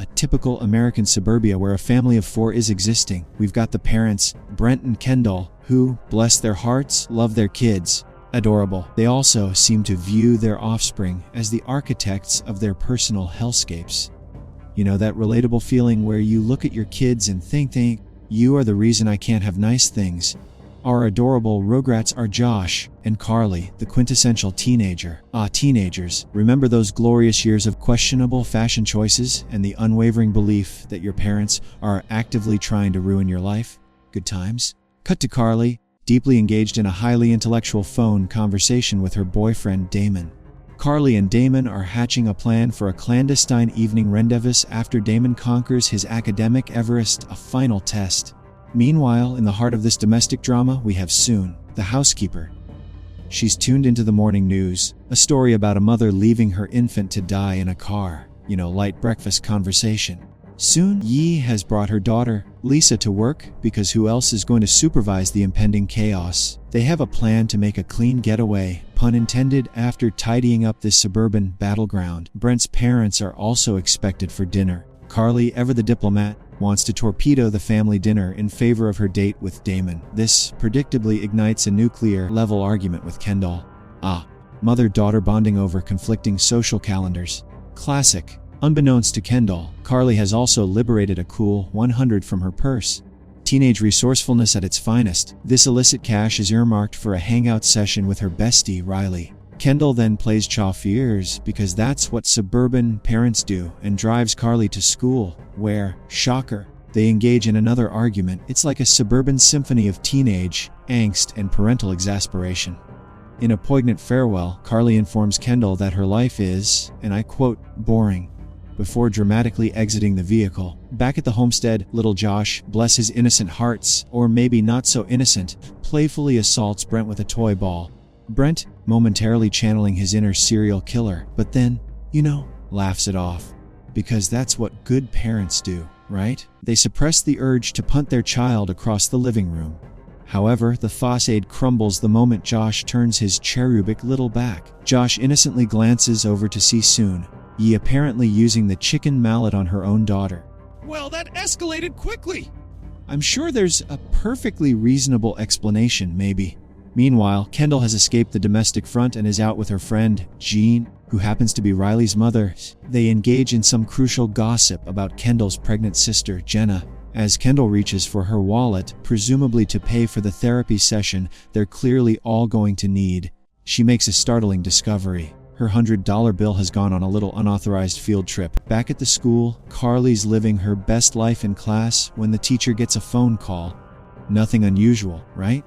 a typical American suburbia where a family of 4 is existing. We've got the parents, Brent and Kendall, who, bless their hearts, love their kids. Adorable. They also seem to view their offspring as the architects of their personal hellscapes. You know, that relatable feeling where you look at your kids and think, you are the reason I can't have nice things. Our adorable Rugrats are Josh and Carly, the quintessential teenager. Teenagers, remember those glorious years of questionable fashion choices and the unwavering belief that your parents are actively trying to ruin your life? Good times. Cut to Carly, deeply engaged in a highly intellectual phone conversation with her boyfriend Damon. Carly and Damon are hatching a plan for a clandestine evening rendezvous after Damon conquers his academic Everest, a final test. Meanwhile, in the heart of this domestic drama, we have Soon, the housekeeper. She's tuned into the morning news, a story about a mother leaving her infant to die in a car. Light breakfast conversation. Soon, Yi has brought her daughter, Lisa, to work because who else is going to supervise the impending chaos? They have a plan to make a clean getaway, pun intended, after tidying up this suburban battleground. Brent's parents are also expected for dinner. Carly, ever the diplomat, wants to torpedo the family dinner in favor of her date with Damon. This predictably ignites a nuclear-level argument with Kendall. Mother-daughter bonding over conflicting social calendars. Classic. Unbeknownst to Kendall, Carly has also liberated a cool 100 from her purse. Teenage resourcefulness at its finest. This illicit cash is earmarked for a hangout session with her bestie, Riley. Kendall then plays chauffeurs because that's what suburban parents do and drives Carly to school, where, shocker, they engage in another argument. It's like a suburban symphony of teenage angst and parental exasperation. In a poignant farewell, Carly informs Kendall that her life is, and I quote, boring, before dramatically exiting the vehicle. Back at the homestead, little Josh, bless his innocent hearts, or maybe not so innocent, playfully assaults Brent with a toy ball. Brent, momentarily channeling his inner serial killer, but then, laughs it off. Because that's what good parents do, right? They suppress the urge to punt their child across the living room. However, the facade crumbles the moment Josh turns his cherubic little back. Josh innocently glances over to see Soon, Yi apparently using the chicken mallet on her own daughter. Well, that escalated quickly. I'm sure there's a perfectly reasonable explanation, maybe. Meanwhile, Kendall has escaped the domestic front and is out with her friend, Jean, who happens to be Riley's mother. They engage in some crucial gossip about Kendall's pregnant sister, Jenna. As Kendall reaches for her wallet, presumably to pay for the therapy session they're clearly all going to need, she makes a startling discovery. Her $100 bill has gone on a little unauthorized field trip. Back at the school, Carly's living her best life in class when the teacher gets a phone call. Nothing unusual, right?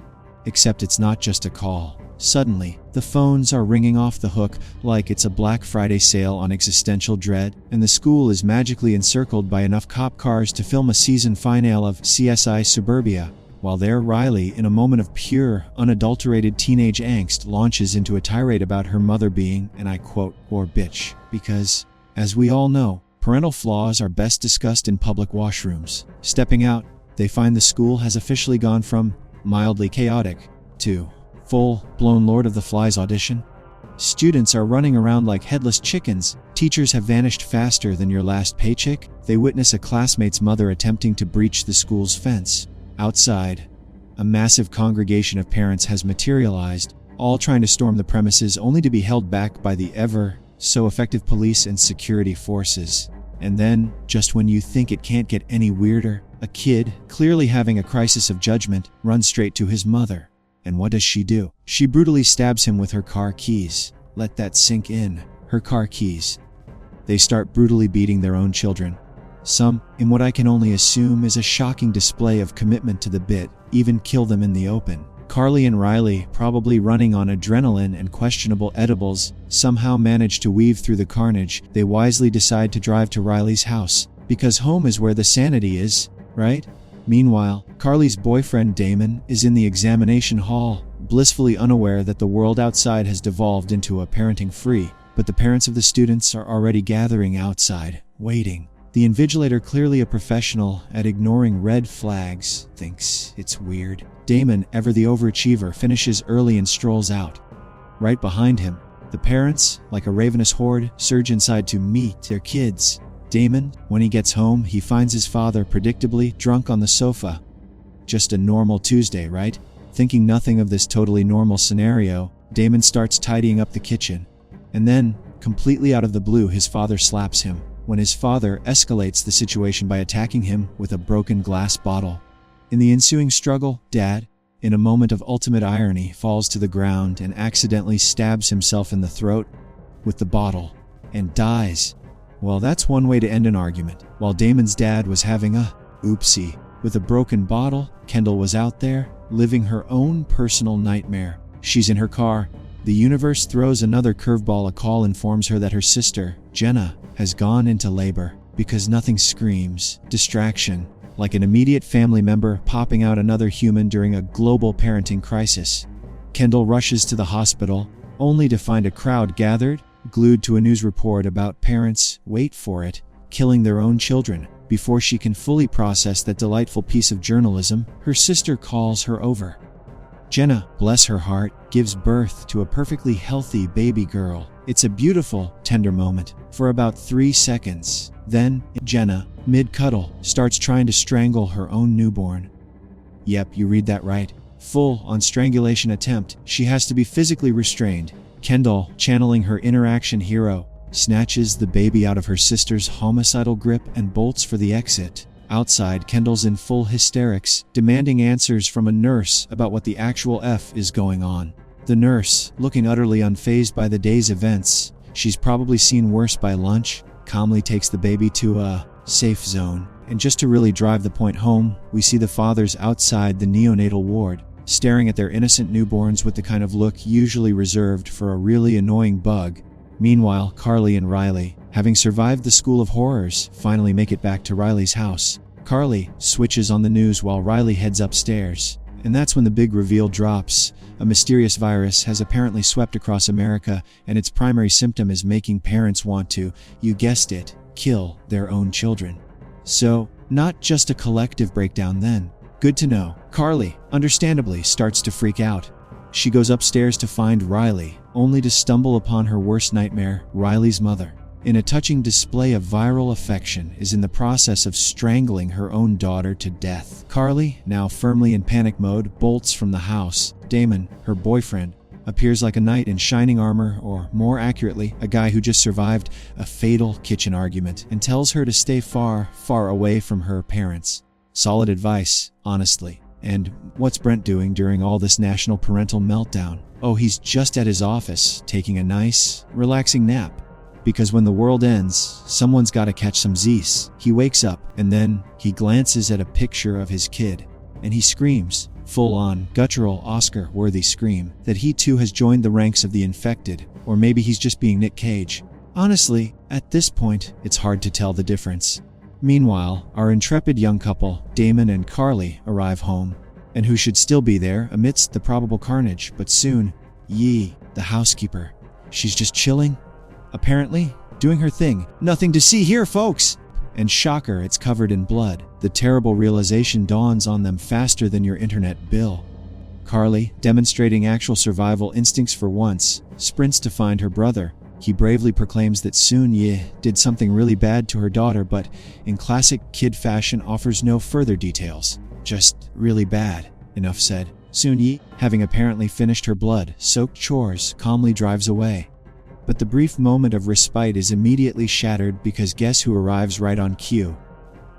Except it's not just a call. Suddenly, the phones are ringing off the hook like it's a Black Friday sale on existential dread, and the school is magically encircled by enough cop cars to film a season finale of CSI Suburbia. While there, Riley, in a moment of pure, unadulterated teenage angst, launches into a tirade about her mother being, and I quote, "poor bitch," because, as we all know, parental flaws are best discussed in public washrooms. Stepping out, they find the school has officially gone from mildly chaotic to full-blown Lord of the Flies audition. Students are running around like headless chickens. Teachers have vanished faster than your last paycheck. They witness a classmate's mother attempting to breach the school's fence. Outside, a massive congregation of parents has materialized, all trying to storm the premises only to be held back by the ever-so-effective police and security forces. And then, just when you think it can't get any weirder, a kid, clearly having a crisis of judgment, runs straight to his mother. And what does she do? She brutally stabs him with her car keys. Let that sink in. Her car keys. They start brutally beating their own children. Some, in what I can only assume is a shocking display of commitment to the bit, even kill them in the open. Carly and Riley, probably running on adrenaline and questionable edibles, somehow manage to weave through the carnage. They wisely decide to drive to Riley's house, because home is where the sanity is, right? Meanwhile, Carly's boyfriend Damon is in the examination hall, blissfully unaware that the world outside has devolved into a parenting free, but the parents of the students are already gathering outside, waiting. The invigilator, clearly a professional at ignoring red flags, thinks it's weird. Damon, ever the overachiever, finishes early and strolls out. Right behind him, the parents, like a ravenous horde, surge inside to meet their kids. Damon, when he gets home, he finds his father predictably drunk on the sofa. Just a normal Tuesday, right? Thinking nothing of this totally normal scenario, Damon starts tidying up the kitchen. And then, completely out of the blue, his father slaps him, when his father escalates the situation by attacking him with a broken glass bottle. In the ensuing struggle, Dad, in a moment of ultimate irony, falls to the ground and accidentally stabs himself in the throat with the bottle and dies. Well, that's one way to end an argument. While Damon's dad was having a oopsie with a broken bottle, Kendall was out there living her own personal nightmare. She's in her car. The universe throws another curveball. A call informs her that her sister, Jenna, has gone into labor. Because nothing screams distraction like an immediate family member popping out another human during a global parenting crisis. Kendall rushes to the hospital, only to find a crowd gathered, glued to a news report about parents, wait for it, killing their own children. Before she can fully process that delightful piece of journalism, her sister calls her over. Jenna, bless her heart, gives birth to a perfectly healthy baby girl. It's a beautiful, tender moment for about 3 seconds. Then, Jenna, mid-cuddle, starts trying to strangle her own newborn. Yep, you read that right. Full-on strangulation attempt. She has to be physically restrained. Kendall, channeling her interaction hero, snatches the baby out of her sister's homicidal grip and bolts for the exit. Outside, Kendall's in full hysterics, demanding answers from a nurse about what the actual F is going on. The nurse, looking utterly unfazed by the day's events, she's probably seen worse by lunch, calmly takes the baby to a safe zone. And just to really drive the point home, we see the fathers outside the neonatal ward, staring at their innocent newborns with the kind of look usually reserved for a really annoying bug. Meanwhile, Carly and Riley, having survived the school of horrors, finally make it back to Riley's house. Carly switches on the news while Riley heads upstairs. And that's when the big reveal drops. A mysterious virus has apparently swept across America, and its primary symptom is making parents want to, you guessed it, kill their own children. So, not just a collective breakdown then. Good to know. Carly, understandably, starts to freak out. She goes upstairs to find Riley, only to stumble upon her worst nightmare, Riley's mother. In a touching display of viral affection, is in the process of strangling her own daughter to death. Carly, now firmly in panic mode, bolts from the house. Damon, her boyfriend, appears like a knight in shining armor, or more accurately, a guy who just survived a fatal kitchen argument, and tells her to stay far, far away from her parents. Solid advice, honestly. And what's Brent doing during all this national parental meltdown? Oh, he's just at his office, taking a nice, relaxing nap. Because when the world ends, someone's got to catch some Zeus. He wakes up, and then he glances at a picture of his kid, and he screams, full-on, guttural, Oscar-worthy scream, that he too has joined the ranks of the infected, or maybe he's just being Nick Cage. Honestly, at this point, it's hard to tell the difference. Meanwhile, our intrepid young couple, Damon and Carly, arrive home, and who should still be there amidst the probable carnage, but soon, Yee, the housekeeper. She's just chilling, apparently, doing her thing. Nothing to see here, folks! And shocker, it's covered in blood. The terrible realization dawns on them faster than your internet bill. Carly, demonstrating actual survival instincts for once, sprints to find her brother. He bravely proclaims that Soon Yi did something really bad to her daughter, but in classic kid fashion offers no further details. Just really bad. Enough said. Soon Yi, having apparently finished her blood-soaked chores, calmly drives away. But the brief moment of respite is immediately shattered because guess who arrives right on cue?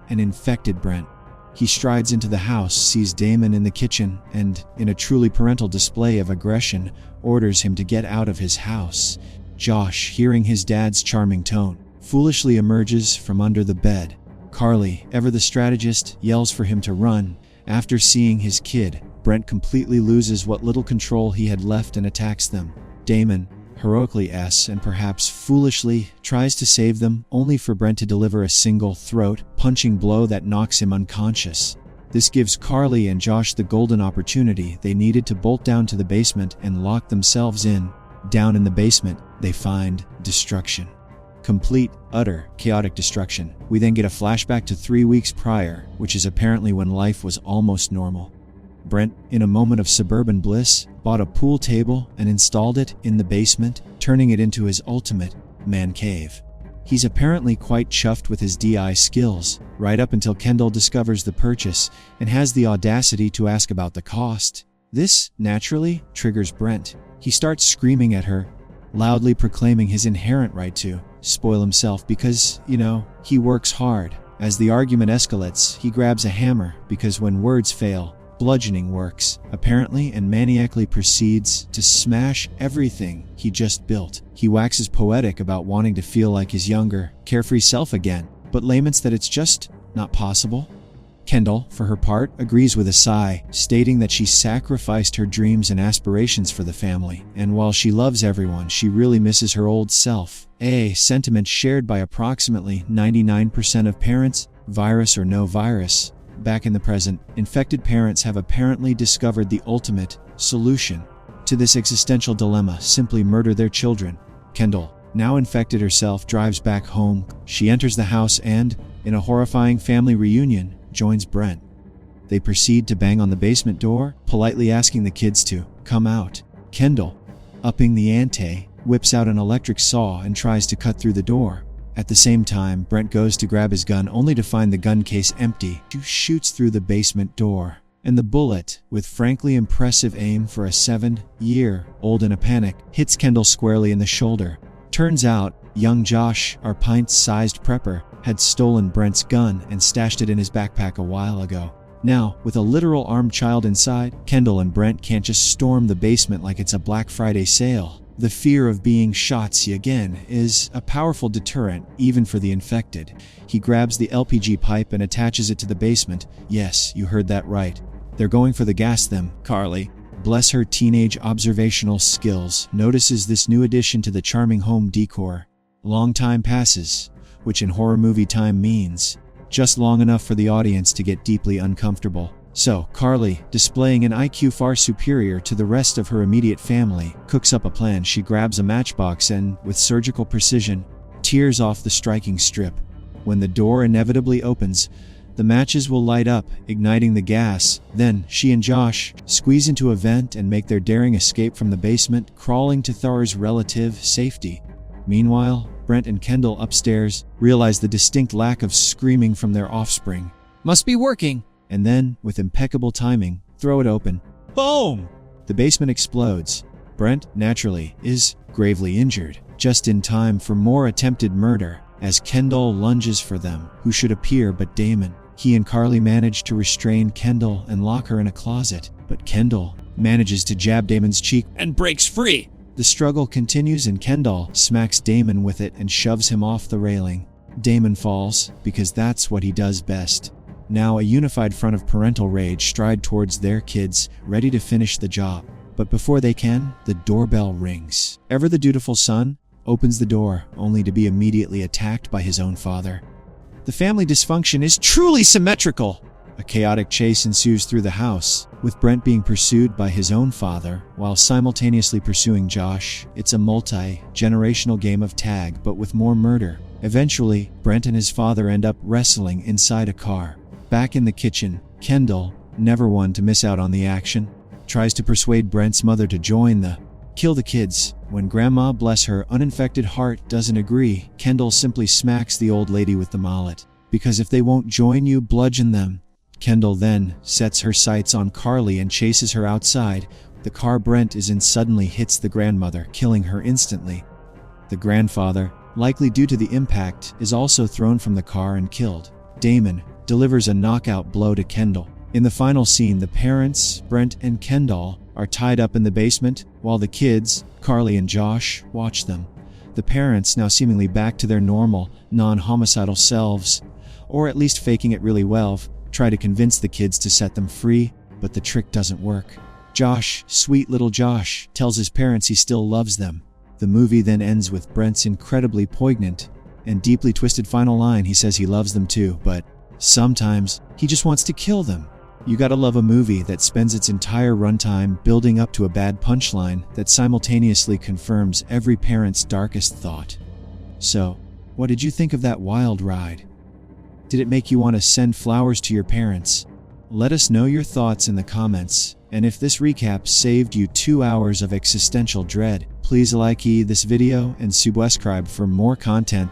An infected Brent. He strides into the house, sees Damon in the kitchen, and, in a truly parental display of aggression, orders him to get out of his house. Josh, hearing his dad's charming tone, foolishly emerges from under the bed. Carly, ever the strategist, yells for him to run. After seeing his kid, Brent completely loses what little control he had left and attacks them. Damon, heroically and perhaps foolishly, tries to save them, only for Brent to deliver a single throat-punching blow that knocks him unconscious. This gives Carly and Josh the golden opportunity they needed to bolt down to the basement and lock themselves in. Down in the basement, they find destruction. Complete, utter, chaotic destruction. We then get a flashback to 3 weeks prior, which is apparently when life was almost normal. Brent, in a moment of suburban bliss, bought a pool table and installed it in the basement, turning it into his ultimate man cave. He's apparently quite chuffed with his DI skills, right up until Kendall discovers the purchase and has the audacity to ask about the cost. This, naturally, triggers Brent. He starts screaming at her, loudly proclaiming his inherent right to spoil himself because, he works hard. As the argument escalates, he grabs a hammer because when words fail, bludgeoning works, apparently, and maniacally proceeds to smash everything he just built. He waxes poetic about wanting to feel like his younger, carefree self again, but laments that it's just not possible. Kendall, for her part, agrees with a sigh, stating that she sacrificed her dreams and aspirations for the family, and while she loves everyone, she really misses her old self. A sentiment shared by approximately 99% of parents, virus or no virus. Back in the present, infected parents have apparently discovered the ultimate solution to this existential dilemma: simply murder their children. Kendall, now infected herself, drives back home. She enters the house and, in a horrifying family reunion, joins Brent. They proceed to bang on the basement door, politely asking the kids to come out. Kendall, upping the ante, whips out an electric saw and tries to cut through the door. At the same time, Brent goes to grab his gun only to find the gun case empty. He shoots through the basement door, and the bullet, with frankly impressive aim for a 7-year-old in a panic, hits Kendall squarely in the shoulder. Turns out, young Josh, our pint-sized prepper, had stolen Brent's gun and stashed it in his backpack a while ago. Now, with a literal armed child inside, Kendall and Brent can't just storm the basement like it's a Black Friday sale. The fear of being shot, see again, is a powerful deterrent, even for the infected. He grabs the LPG pipe and attaches it to the basement. Yes, you heard that right. They're going for the gas. Carly, bless her teenage observational skills, notices this new addition to the charming home decor. Long time passes, which in horror movie time means just long enough for the audience to get deeply uncomfortable. So, Carly, displaying an IQ far superior to the rest of her immediate family, cooks up a plan. She grabs a matchbox and, with surgical precision, tears off the striking strip. When the door inevitably opens, the matches will light up, igniting the gas. Then, she and Josh squeeze into a vent and make their daring escape from the basement, crawling to Thor's relative safety. Meanwhile, Brent and Kendall upstairs realize the distinct lack of screaming from their offspring. Must be working! And then, with impeccable timing, throw it open. Boom! The basement explodes. Brent, naturally, is gravely injured, just in time for more attempted murder, as Kendall lunges for them, who should appear but Damon. He and Carly manage to restrain Kendall and lock her in a closet, but Kendall manages to jab Damon's cheek and breaks free. The struggle continues and Kendall smacks Damon with it and shoves him off the railing. Damon falls, because that's what he does best. Now a unified front of parental rage stride towards their kids, ready to finish the job. But before they can, the doorbell rings. Ever the dutiful son opens the door, only to be immediately attacked by his own father. The family dysfunction is truly symmetrical. A chaotic chase ensues through the house, with Brent being pursued by his own father, while simultaneously pursuing Josh. It's a multi-generational game of tag, but with more murder. Eventually, Brent and his father end up wrestling inside a car. Back in the kitchen, Kendall, never one to miss out on the action, tries to persuade Brent's mother to join the kill the kids. When Grandma, bless her uninfected heart, doesn't agree, Kendall simply smacks the old lady with the mallet. Because if they won't join you, bludgeon them. Kendall then sets her sights on Carly and chases her outside. The car Brent is in suddenly hits the grandmother, killing her instantly. The grandfather, likely due to the impact, is also thrown from the car and killed. Damon delivers a knockout blow to Kendall. In the final scene, the parents, Brent and Kendall, are tied up in the basement, while the kids, Carly and Josh, watch them. The parents, now seemingly back to their normal, non-homicidal selves, or at least faking it really well, try to convince the kids to set them free, but the trick doesn't work. Josh, sweet little Josh, tells his parents he still loves them. The movie then ends with Brent's incredibly poignant and deeply twisted final line. He says he loves them too, but sometimes he just wants to kill them. You gotta love a movie that spends its entire runtime building up to a bad punchline that simultaneously confirms every parent's darkest thought. So, what did you think of that wild ride? Did it make you want to send flowers to your parents? Let us know your thoughts in the comments, and if this recap saved you 2 hours of existential dread, please like this video and subscribe for more content.